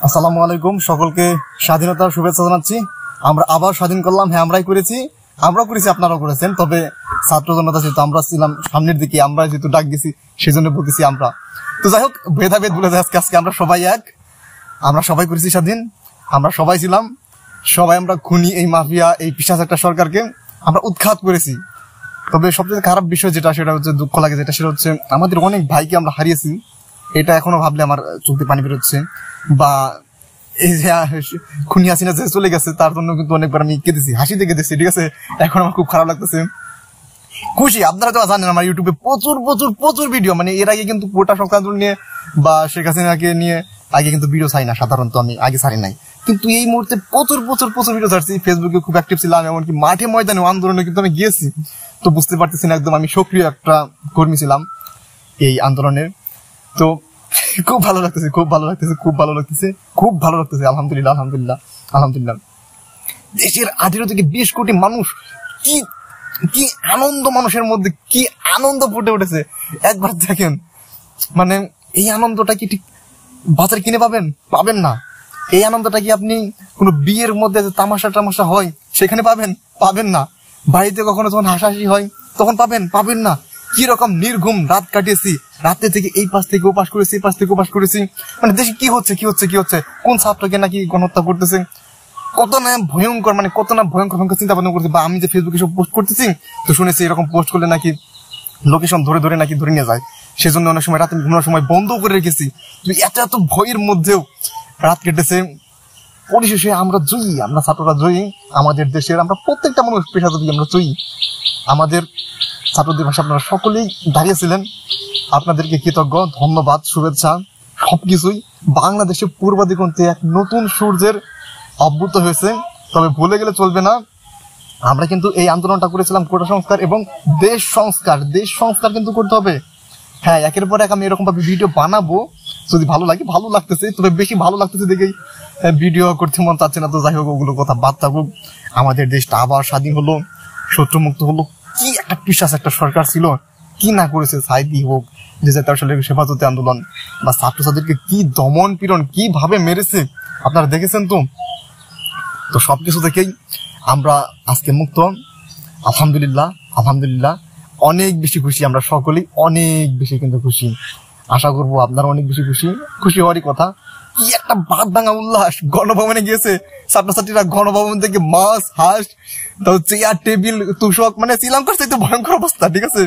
আসসালামু আলাইকুম, সকলকে স্বাধীনতার শুভেচ্ছা জানাচ্ছি। আমরা আবার স্বাধীন করলাম। হ্যাঁ, আমরাও করেছি, আপনারাও করেছেন। তবে ছাত্র জনতা যেহেতু আমরা ছিলাম সামনের দিকে, আমরা যেহেতু ডাক দিছি সেই জন্য বলতেছি আমরা। তো যাই হোক, ভেদাভেদ বলে যায়, আজকে আমরা সবাই এক, আমরা সবাই করেছি স্বাধীন, আমরা সবাই ছিলাম, সবাই আমরা খুনি এই মাফিয়া এই পিশাচ একটা সরকারকে আমরা উৎখাত করেছি। তবে সবচেয়ে খারাপ বিষয় যেটা, সেটা হচ্ছে দুঃখ লাগে যেটা, সেটা হচ্ছে আমাদের অনেক ভাইকে আমরা হারিয়েছি। এটা এখনো ভাবলে আমার চোখে পানি বেরোচ্ছে। বা এই যে খুনি হাসিনা যে চলে গেছে তার জন্য কিন্তু অনেকবার আমি কেঁদেছি, হাসিতে কেঁদেছি, ঠিক আছে। এখন আমার খুব খারাপ লাগতেছে। খুশি, আপনারা তো জানেন আমার ইউটিউবে প্রচুর প্রচুর প্রচুর ভিডিও, মানে এর আগে কিন্তু কোটা সংক্রান্ত নিয়ে বা শেখ হাসিনাকে নিয়ে আগে কিন্তু ভিডিও ছাড়ি না, সাধারণত আমি আগে ছাড়ি নাই। কিন্তু এই মুহূর্তে প্রচুর প্রচুর প্রচুর ভিডিও ছাড়ছি। ফেসবুকে খুব অ্যাক্টিভ ছিলাম, এমনকি মাঠে ময়দানে আন্দোলনে কিন্তু আমি গিয়েছি। তো বুঝতে পারতেছি না, একদম আমি সক্রিয় একটা কর্মী ছিলাম এই আন্দোলনের। তো খুব ভালো লাগতেছে, খুব ভালো লাগতেছে, খুব ভালো লাগতেছে, খুব ভালো লাগতেছে। আলহামদুলিল্লাহ, আলহামদুলিল্লাহ, আলহামদুলিল্লাহ। দেশের 18 থেকে 20 কোটি মানুষ, কি কি আনন্দ, মানুষের মধ্যে কি আনন্দ ফুটে উঠেছে একবার দেখেন। মানে এই আনন্দটা কি ঠিক বাজারে কিনে পাবেন? পাবেন না। এই আনন্দটা কি আপনি কোনো বিয়ের মধ্যে যে তামাশা টামাশা হয় সেখানে পাবেন? পাবেন না। বাড়িতে কখনো যখন হাসাহাসি হয় তখন পাবেন? পাবেন না। কি রকম নির্ঘুম রাত কাটিয়েছি, রাতে থেকে এই পাশ থেকে ও পাশ করেছি, এই পাশ থেকে ও পাশ করেছি। মানে দেশে কি হচ্ছে, কি হচ্ছে, কি হচ্ছে, কোন ছাত্রকে নাকি গণহত্যা করতেছে, কত না ভয়ঙ্কর, মানে কত না ভয়ঙ্কর ভয়ঙ্কর চিন্তা ভাবনা করছে। বা আমি যে ফেসবুকে সব পোস্ট করতেছি, তো শুনেছি এরকম পোস্ট করলে নাকি লোকেশন ধরে ধরে নাকি ধরে নিয়ে যায়। সেজন্য অনেক সময় রাতে ঘুমানোর সময় বন্ধ করে রেখেছি। তুই এত এত ভয়ের মধ্যেও রাত কেটেছে। পরিশেষে আমরা জয়ী, আমরা ছাত্ররা জয়ী। আমাদের দেশের আমরা প্রত্যেকটা মানুষ পেশাজীবী, আমরা জয়ী। আমাদের ছাত্রদের ভাষা আপনারা সকলেই দাঁড়িয়েছিলেন, আপনাদেরকে কৃতজ্ঞ, ধন্যবাদ, শুভেচ্ছা, সবকিছুই। বাংলাদেশে পূর্ব দিগন্তে এক নতুন সূর্যের অভ্যুত হয়েছে। তবে ভুলে গেলে চলবে না, আমরা কিন্তু এই আন্দোলনটা করেছিলাম কোটা সংস্কার এবং দেশ সংস্কার। দেশ সংস্কার কিন্তু করতে হবে। হ্যাঁ, একের পর এক আমি এরকম ভাবে ভিডিও বানাবো, যদি ভালো লাগে। ভালো লাগতেছে, তবে বেশি ভালো লাগতেছে দেখেই ভিডিও করতে মন চাচ্ছে না। তো যাই হোক, ওগুলো কথা বাদ থাকুক। আমাদের দেশটা আবার স্বাধীন হলো, শত্রুমুক্ত হলো। কি একটা পিশাচ একটা সরকার ছিল, কি না করেছে। সাইদি হোক, 2013 সালের হেফাজতে আন্দোলন, বা ছাত্রছাত্রীদেরকে কি দমন পীড়ন কিভাবে মেরেছে আপনারা দেখেছেন। তো সবকিছু থেকেই আমরা আজকে মুক্ত। আলহামদুলিল্লাহ, আলহামদুলিল্লাহ, অনেক বেশি খুশি আমরা সকলেই, অনেক বেশি কিন্তু খুশি। আশা করবো আপনারা অনেক বেশি খুশি। খুশি হওয়ারই কথা। কি একটা বাদ ভাঙা উল্লাস। গণভবনে গিয়েছে ছাত্রছাত্রীরা, গণভবন থেকে মাছ, হাঁস, চেয়ার, টেবিল, তুষক, মানে শ্রীলঙ্কার চাইতে ভয়ঙ্কর অবস্থা, ঠিক আছে।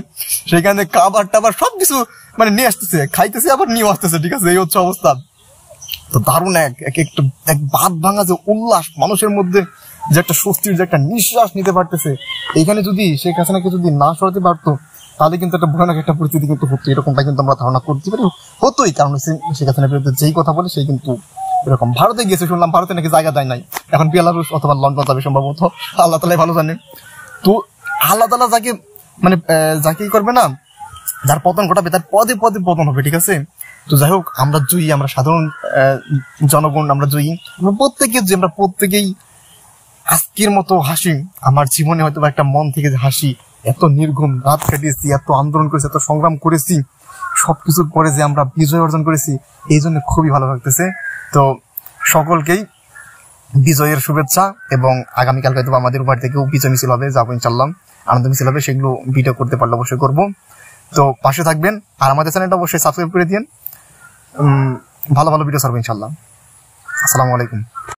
সেখানে খাবার টাবার সবকিছু মানে নিয়ে আসতেছে, খাইতেছে, আবার নিয়ে আসতেছে, ঠিক আছে। এই হচ্ছে অবস্থা। তো দারুণ এক বাদ ভাঙা যে উল্লাস, মানুষের মধ্যে যে একটা স্বস্তির যে একটা নিঃশ্বাস নিতে পারতেছে। এইখানে যদি শেখ হাসিনাকে যদি না সরাতে পারতো, তাহলে কিন্তু একটা ভয়ানক একটা পরিস্থিতি কিন্তু হতো। এরকমটা কিন্তু আমরা ধারণা করতে পারি, হতোই। কারণ শেখ হাসিনার বিরুদ্ধে যেই কথা বলে সেই কিন্তু এরকম। ভারতে গিয়েছে শুনলাম, ভারতে নাকি জায়গা দেয় নাই, এখন বেলারুশ অথবা লন্ডন যাবে সম্ভবত, আল্লাহ তাআলাই ভালো জানে। তো আল্লাহ তাআলা যাকে মানে যাকে করবে না, যার পতন ঘটাবে, তার পদে পদে পতন হবে, ঠিক আছে। তো যাই হোক, আমরা জয়ী, আমরা সাধারণ জনগণ, আমরা জয়ী। আমরা প্রত্যেকেই আজকের মতো হাসি। আমার জীবনে হয়তো একটা মন থেকে যে হাসি, এত নির্ঘুম রাত কাটিয়েছি, এত আন্দোলন করেছি, এত সংগ্রাম করেছি, সবকিছুর পরে যে আমরা বিজয় অর্জন করেছি, এই জন্য খুবই ভালো লাগতেছে। তো সকলকেই বিজয়ের শুভেচ্ছা। এবং আগামীকাল হয়তো আমাদের উপর থেকেও বিজয় মিছিল হবে, যাবো ইনশাল্লাহ, আনন্দ মিছিল হবে। সেগুলো ভিডিও করতে পারলে অবশ্যই করবো। তো পাশে থাকবেন, আর আমাদের চ্যানেলটা অবশ্যই সাবস্ক্রাইব করে দিন। ভালো ভালো ভিডিও ছাড়বো ইনশাল্লাহ। আসসালামু আলাইকুম।